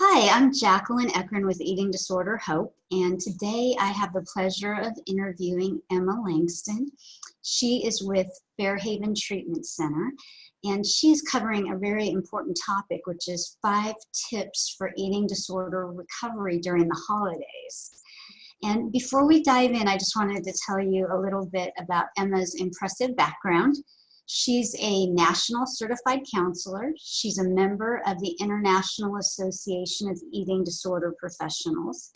Hi, I'm Jacqueline Ekron with Eating Disorder Hope, and today I have the pleasure of interviewing Emma Langston. She is with Fairhaven Treatment Center, and she's covering a very important topic, which is 5 tips for eating disorder recovery during the holidays. And before we dive in, I just wanted to tell you a little bit about Emma's impressive background. She's a national certified counselor. She's a member of the International Association of Eating Disorder Professionals.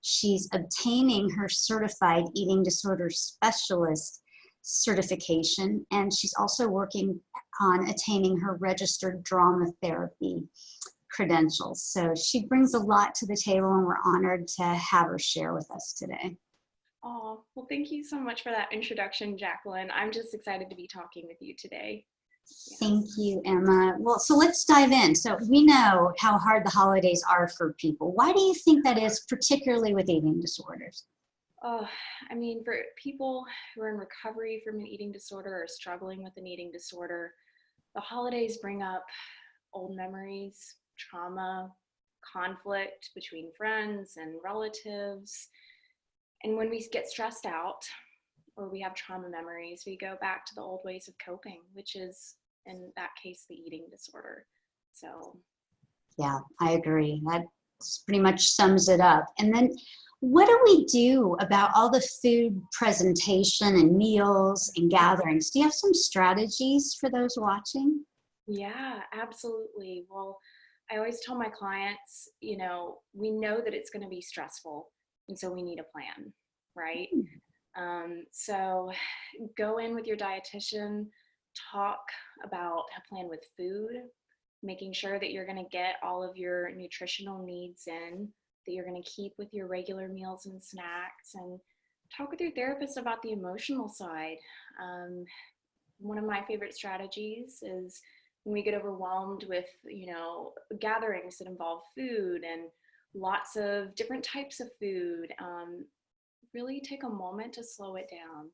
She's obtaining her certified eating disorder specialist certification, and she's also working on attaining her registered drama therapy credentials. So she brings a lot to the table, and we're honored to have her share with us today. Oh, well, thank you so much for that introduction, Jacqueline. I'm just excited to be talking with you today. Thank you, Emma. Well, so let's dive in. So we know how hard the holidays are for people. Why do you think that is, particularly with eating disorders? I mean, for people who are in recovery from an eating disorder or struggling with an eating disorder, the holidays bring up old memories, trauma, conflict between friends and relatives. And when we get stressed out or we have trauma memories, we go back to the old ways of coping, which is, in that case, the eating disorder. So, Yeah, I agree. That pretty much sums it up. And then what do we do about all the food presentation and meals and gatherings? Do you have some strategies for those watching? yeah, absolutely. Well, I always tell my clients, we know that it's going to be stressful, and so we need a plan, right? So go in with your dietitian, talk about a plan with food, making sure that you're going to get all of your nutritional needs in, that you're going to keep with your regular meals and snacks, and talk with your therapist about the emotional side. One of my favorite strategies is when we get overwhelmed with, gatherings that involve food and lots of different types of food, really take a moment to slow it down,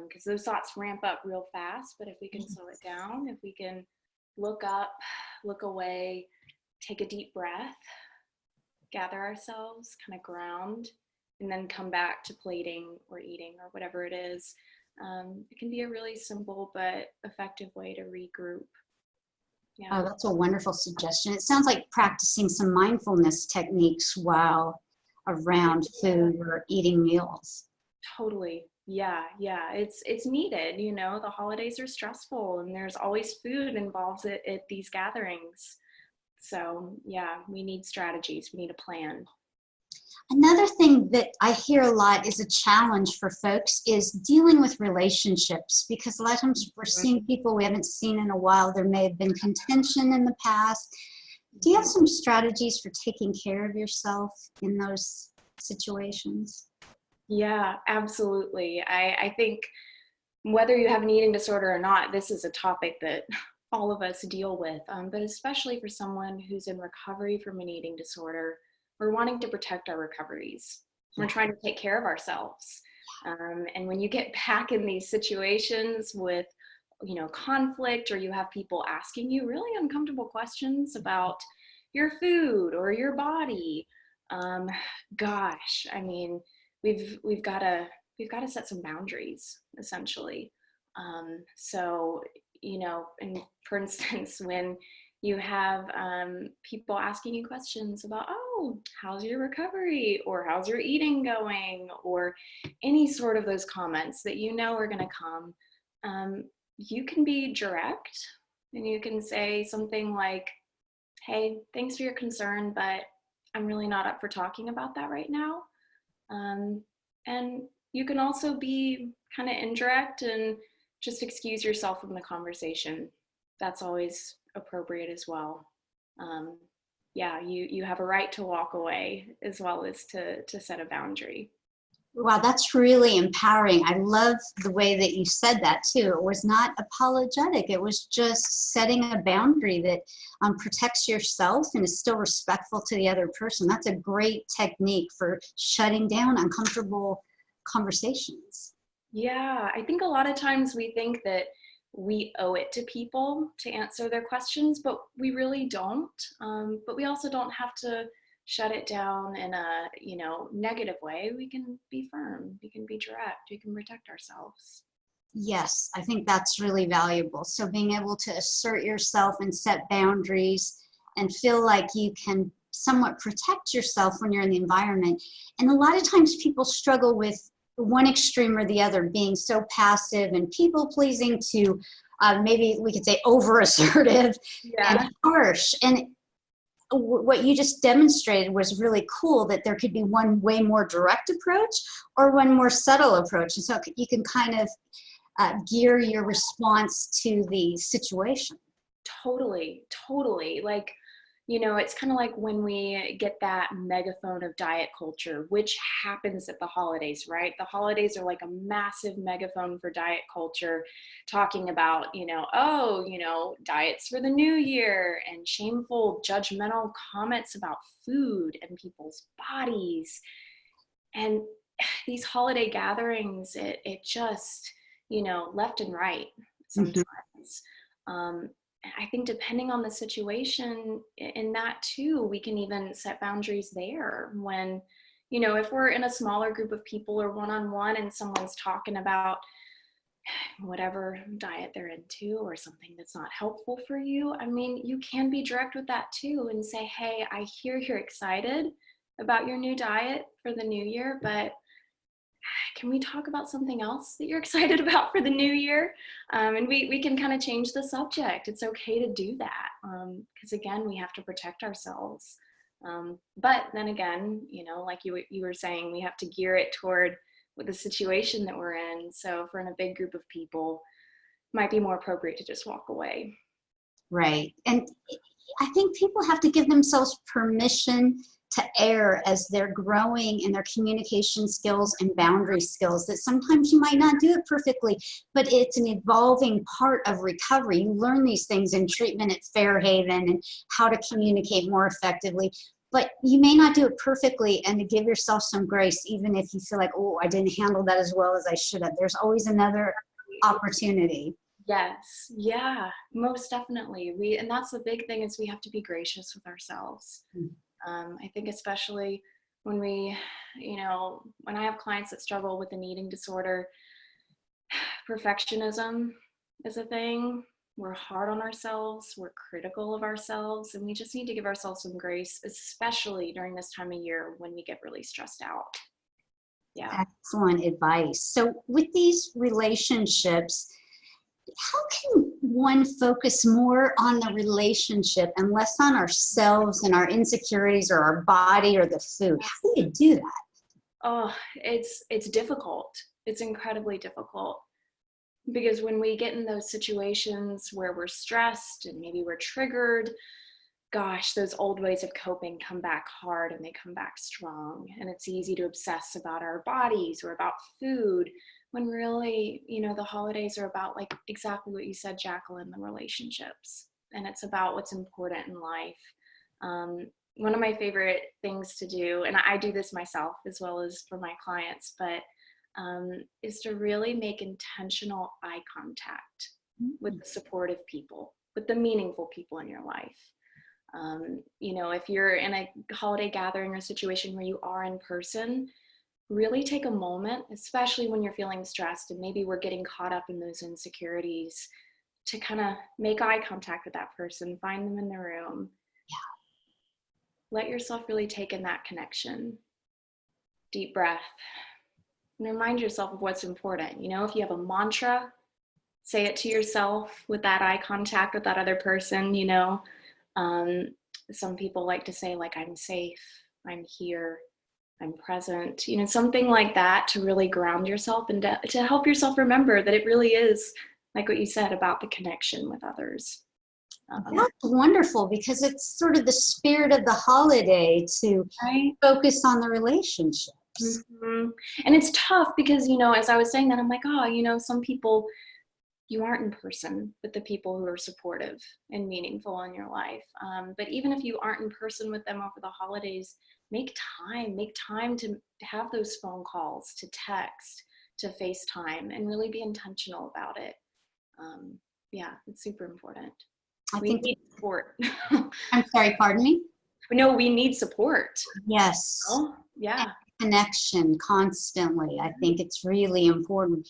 because those thoughts ramp up real fast. But if we can slow it down, if we can look up, look away, take a deep breath, gather ourselves, kind of ground, and then come back to plating or eating or whatever it is, it can be a really simple but effective way to regroup. Yeah. Oh, that's a wonderful suggestion. It sounds like practicing some mindfulness techniques while around food or eating meals. Totally. Yeah, it's needed. The holidays are stressful and there's always food involved at these gatherings. So yeah, we need strategies, we need a plan. Another thing that I hear a lot is a challenge for folks is dealing with relationships, because a lot of times we're seeing people we haven't seen in a while. There may have been contention in the past. Do you have some strategies for taking care of yourself in those situations? Yeah, absolutely. I think whether you have an eating disorder or not, this is a topic that all of us deal with, but especially for someone who's in recovery from an eating disorder, we're wanting to protect our recoveries. We're trying to take care of ourselves. And when you get back in these situations with, conflict, or you have people asking you really uncomfortable questions about your food or your body, gosh, I mean, we've got to set some boundaries, essentially. So, and for instance, when you have people asking you questions about, oh, how's your recovery, or how's your eating going, or any sort of those comments that are going to come, you can be direct, and you can say something like, hey, thanks for your concern, but I'm really not up for talking about that right now. And you can also be kind of indirect and just excuse yourself from the conversation. That's always appropriate as well. Yeah, you have a right to walk away as well as to set a boundary. Wow, that's really empowering. I love the way that you said that too. It was not apologetic. It was just setting a boundary that protects yourself and is still respectful to the other person. That's a great technique for shutting down uncomfortable conversations. Yeah, I think a lot of times we think that we owe it to people to answer their questions, but we really don't. But we also don't have to shut it down in a, negative way. We can be firm, we can be direct, we can protect ourselves. Yes, I think that's really valuable. So being able to assert yourself and set boundaries and feel like you can somewhat protect yourself when you're in the environment. And a lot of times people struggle with one extreme or the other, being so passive and people pleasing to maybe we could say over assertive and Yeah. harsh. And what you just demonstrated was really cool, that there could be one way more direct approach or one more subtle approach. And so you can kind of gear your response to the situation. Totally, totally. Like, it's kind of like when we get that megaphone of diet culture, which happens at the holidays, right? The holidays are like a massive megaphone for diet culture, talking about, diets for the new year and shameful, judgmental comments about food and people's bodies. And these holiday gatherings, it just, left and right Mhm. sometimes. I think depending on the situation in that too, we can even set boundaries there when, if we're in a smaller group of people or one-on-one and someone's talking about whatever diet they're into or something that's not helpful for you. I mean, you can be direct with that too and say, hey, I hear you're excited about your new diet for the new year, but can we talk about something else that you're excited about for the new year? And we can kind of change the subject. It's okay to do that because again, we have to protect ourselves. But then again, like you were saying, we have to gear it toward with the situation that we're in. So if we're in a big group of people, it might be more appropriate to just walk away. Right. And I think people have to give themselves permission to err as they're growing in their communication skills and boundary skills, that sometimes you might not do it perfectly, but it's an evolving part of recovery. You learn these things in treatment at Fairhaven and how to communicate more effectively, but you may not do it perfectly, and to give yourself some grace, even if you feel like, oh, I didn't handle that as well as I should have. There's always another opportunity. Yes, yeah, most definitely. And that's the big thing, is we have to be gracious with ourselves. I think especially when when I have clients that struggle with an eating disorder, perfectionism is a thing. We're hard on ourselves, we're critical of ourselves, and we just need to give ourselves some grace, especially during this time of year when we get really stressed out. Yeah. Excellent advice. So with these relationships, how can one focus more on the relationship and less on ourselves and our insecurities or our body or the food? How do you do that? Oh, it's difficult. It's incredibly difficult. Because when we get in those situations where we're stressed and maybe we're triggered, gosh, those old ways of coping come back hard and they come back strong. And it's easy to obsess about our bodies or about food when really, the holidays are about, like exactly what you said, Jacqueline, the relationships. And it's about what's important in life. One of my favorite things to do, and I do this myself as well as for my clients, but is to really make intentional eye contact with the supportive people, with the meaningful people in your life. If you're in a holiday gathering or situation where you are in person, really take a moment, especially when you're feeling stressed and maybe we're getting caught up in those insecurities, to kind of make eye contact with that person, find them in the room. Let yourself really take in that connection. Deep breath. And remind yourself of what's important. If you have a mantra, say it to yourself with that eye contact with that other person. Some people like to say, like, I'm safe, I'm here, I'm present, something like that, to really ground yourself and to help yourself remember that it really is, like what you said, about the connection with others. That's wonderful, because it's sort of the spirit of the holiday to Right? focus on the relationships. Mm-hmm. And it's tough because, as I was saying that, I'm like, some people, you aren't in person with the people who are supportive and meaningful in your life. But even if you aren't in person with them over the holidays, make time to have those phone calls, to text, to FaceTime, and really be intentional about it. Yeah, it's super important. I We think, need support. I'm sorry, pardon me? No, we need support. Yes. Oh, yeah. Connection constantly. I think it's really important.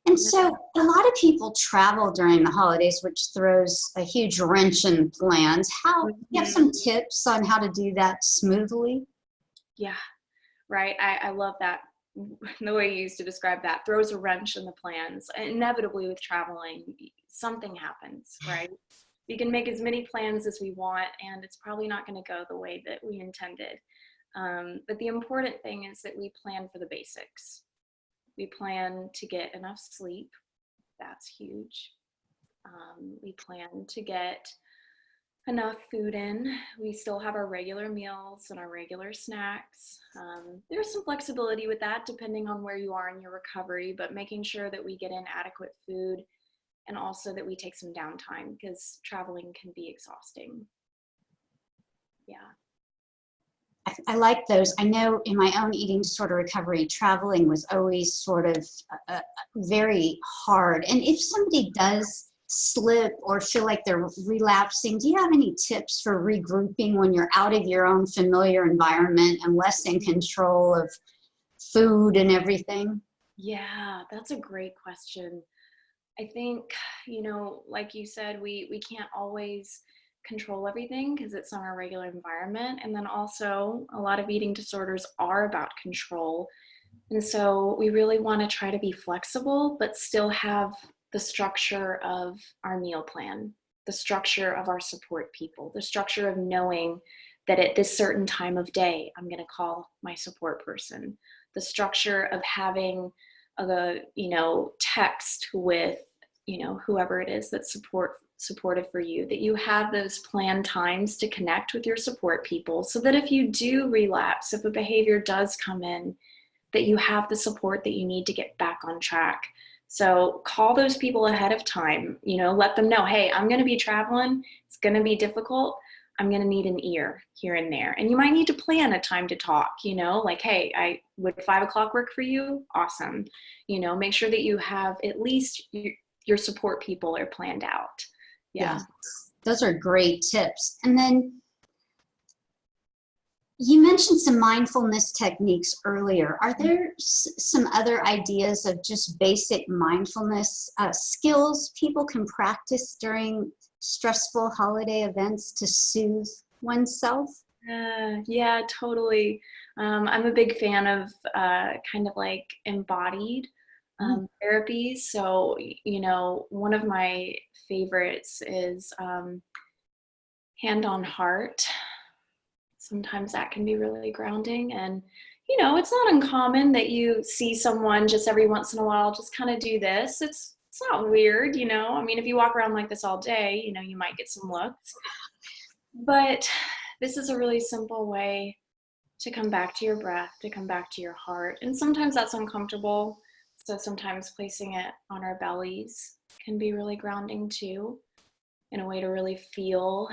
And Yeah. so a lot of people travel during the holidays, which throws a huge wrench in plans. You have some tips on how to do that smoothly? Yeah, right. I love that. The way you used to describe that throws a wrench in the plans. Inevitably with traveling, something happens, right? We can make as many plans as we want, and it's probably not going to go the way that we intended. But the important thing is that we plan for the basics. We plan to get enough sleep. That's huge. We plan to get enough food in. We still have our regular meals and our regular snacks. There's some flexibility with that depending on where you are in your recovery, but making sure that we get in adequate food and also that we take some downtime because traveling can be exhausting. Yeah. I like those. I know in my own eating disorder recovery, traveling was always sort of very hard. And if somebody does slip or feel like they're relapsing, do you have any tips for regrouping when you're out of your own familiar environment and less in control of food and everything? Yeah, that's a great question. I think, like you said, we can't always control everything because it's not our regular environment. And then also a lot of eating disorders are about control. And so we really want to try to be flexible, but still have the structure of our meal plan, the structure of our support people, the structure of knowing that at this certain time of day, I'm going to call my support person, the structure of having text with, whoever it is that's supportive for you, that you have those planned times to connect with your support people so that if you do relapse, if a behavior does come in, that you have the support that you need to get back on track. So call those people ahead of time, let them know, hey, I'm going to be traveling. It's going to be difficult. I'm going to need an ear here and there. And you might need to plan a time to talk, like, hey, would 5 o'clock work for you? Awesome. Make sure that you have at least your support people are planned out. Yeah. Yes, those are great tips. And then you mentioned some mindfulness techniques earlier. Are there some other ideas of just basic mindfulness skills people can practice during stressful holiday events to soothe oneself? Yeah, totally. I'm a big fan of kind of like embodied therapies. So, one of my favorites is hand on heart. Sometimes that can be really grounding. And, it's not uncommon that you see someone just every once in a while just kind of do this. It's not weird, I mean, if you walk around like this all day, you might get some looks. But this is a really simple way to come back to your breath, to come back to your heart. And sometimes that's uncomfortable. So sometimes placing it on our bellies can be really grounding too, in a way to really feel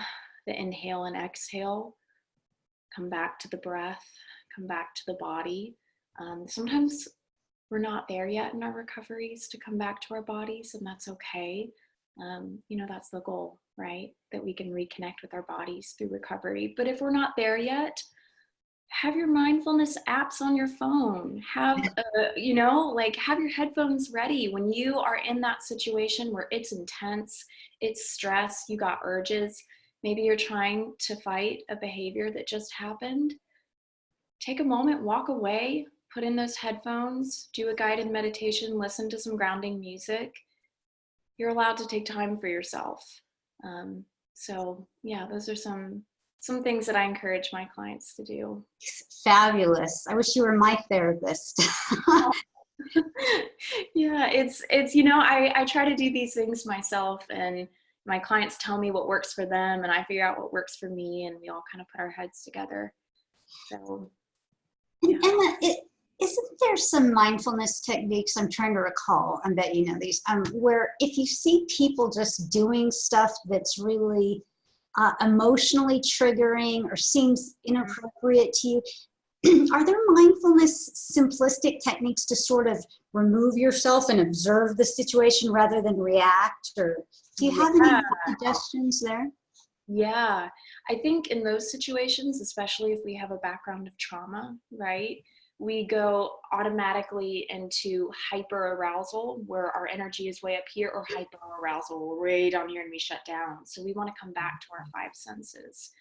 the inhale and exhale. Come back to the breath, come back to the body. Sometimes we're not there yet in our recoveries to come back to our bodies, and that's okay. That's the goal, right? That we can reconnect with our bodies through recovery. But if we're not there yet, have your mindfulness apps on your phone. Have, have your headphones ready when you are in that situation where it's intense, it's stress, you got urges. Maybe you're trying to fight a behavior that just happened. Take a moment, walk away, put in those headphones, do a guided meditation, listen to some grounding music. You're allowed to take time for yourself. So yeah, those are some things that I encourage my clients to do. Fabulous. I wish you were my therapist. Yeah, it's I try to do these things myself, and my clients tell me what works for them, and I figure out what works for me, and we all kind of put our heads together. So, yeah. And Emma, isn't there some mindfulness techniques, I'm trying to recall, I bet you know these, where if you see people just doing stuff that's really emotionally triggering or seems inappropriate to you, are there mindfulness simplistic techniques to sort of remove yourself and observe the situation rather than react? Or do you have any suggestions there? Yeah, I think in those situations, especially if we have a background of trauma, right, we go automatically into hyper arousal where our energy is way up here, or hyper arousal way down here and we shut down. So we want to come back to our five senses.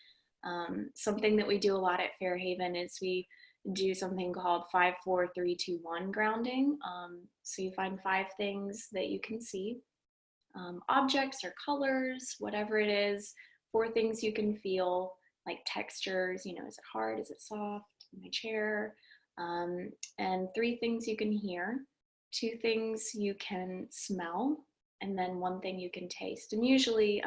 Something that we do a lot at Fairhaven is we do something called 5-4-3-2-1 grounding. So you find 5 things that you can see, objects or colors, whatever it is. 4 things you can feel, like textures, you know, is it hard, is it soft, in my chair, and 3 things you can hear, 2 things you can smell, and then 1 thing you can taste. And usually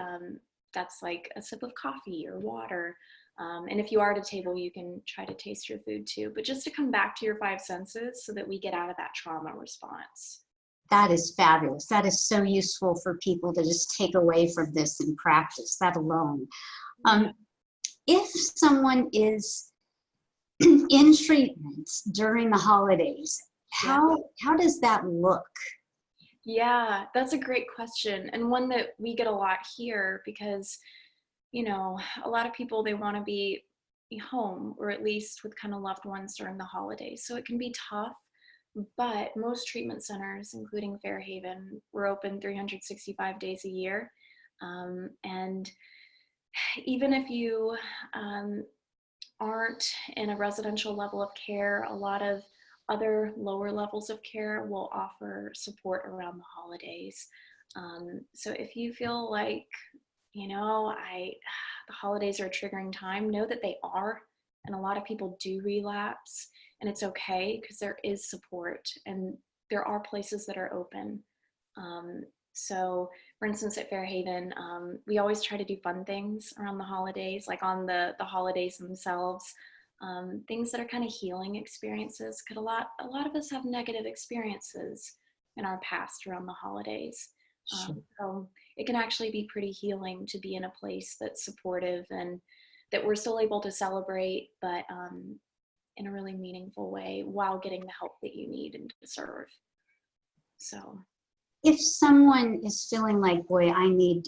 that's like a sip of coffee or water. And if you are at a table, you can try to taste your food too, but just to come back to your 5 senses so that we get out of that trauma response. That is fabulous. That is so useful for people to just take away from this and practice that alone. If someone is in treatment during the holidays, how does that look? Yeah, that's a great question, and one that we get a lot here because, you know, a lot of people, they want to be home or at least with kind of loved ones during the holidays. So it can be tough, but most treatment centers, including Fairhaven, we're open 365 days a year. And even if you aren't in a residential level of care, a lot of other lower levels of care will offer support around the holidays. So if you feel like, you know, the holidays are a triggering time, know that they are. And a lot of people do relapse, and it's okay because there is support and there are places that are open. So for instance, at Fairhaven, we always try to do fun things around the holidays, like on the holidays themselves, things that are kind of healing experiences. Because a lot of us have negative experiences in our past around the holidays. So it can actually be pretty healing to be in a place that's supportive and that we're still able to celebrate, but in a really meaningful way while getting the help that you need and deserve. So if someone is feeling like, boy, I need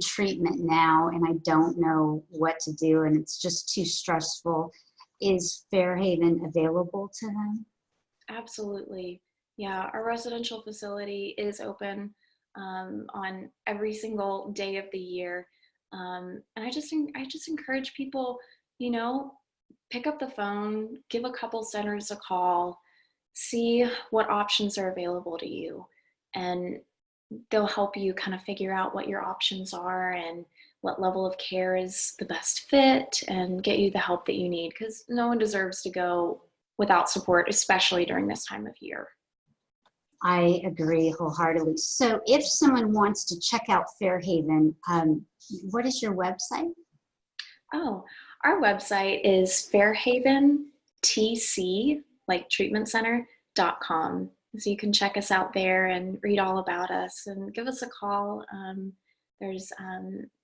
treatment now and I don't know what to do and it's just too stressful, is Fairhaven available to them? absolutely. Yeah, our residential facility is open on every single day of the year. And I just encourage people, you know, pick up the phone, give a couple centers a call, see what options are available to you, and they'll help you kind of figure out what your options are and what level of care is the best fit and get you the help that you need, because no one deserves to go without support, especially during this time of year. I agree wholeheartedly. So if someone wants to check out Fairhaven, what is your website? Oh, our website is fairhaventc, like treatment center.com. So you can check us out there and read all about us and give us a call. There's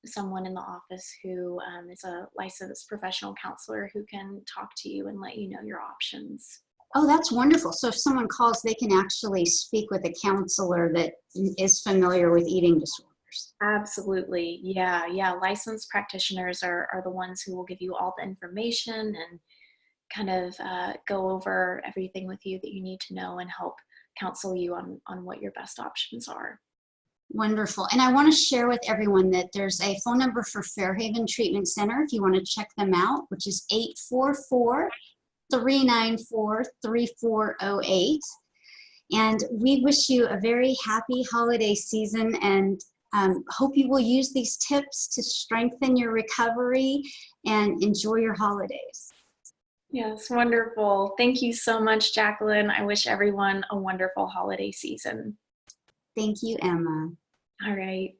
someone in the office who is a licensed professional counselor who can talk to you and let you know your options. Oh, that's wonderful. So if someone calls, they can actually speak with a counselor that is familiar with eating disorders. Absolutely. Yeah. Licensed practitioners are the ones who will give you all the information and kind of go over everything with you that you need to know and help counsel you on what your best options are. Wonderful. And I want to share with everyone that there's a phone number for Fairhaven Treatment Center if you want to check them out, which is 844-394-3408. And we wish you a very happy holiday season and hope you will use these tips to strengthen your recovery and enjoy your holidays. Yes, wonderful. Thank you so much, Jacqueline. I wish everyone a wonderful holiday season. Thank you, Emma. All right.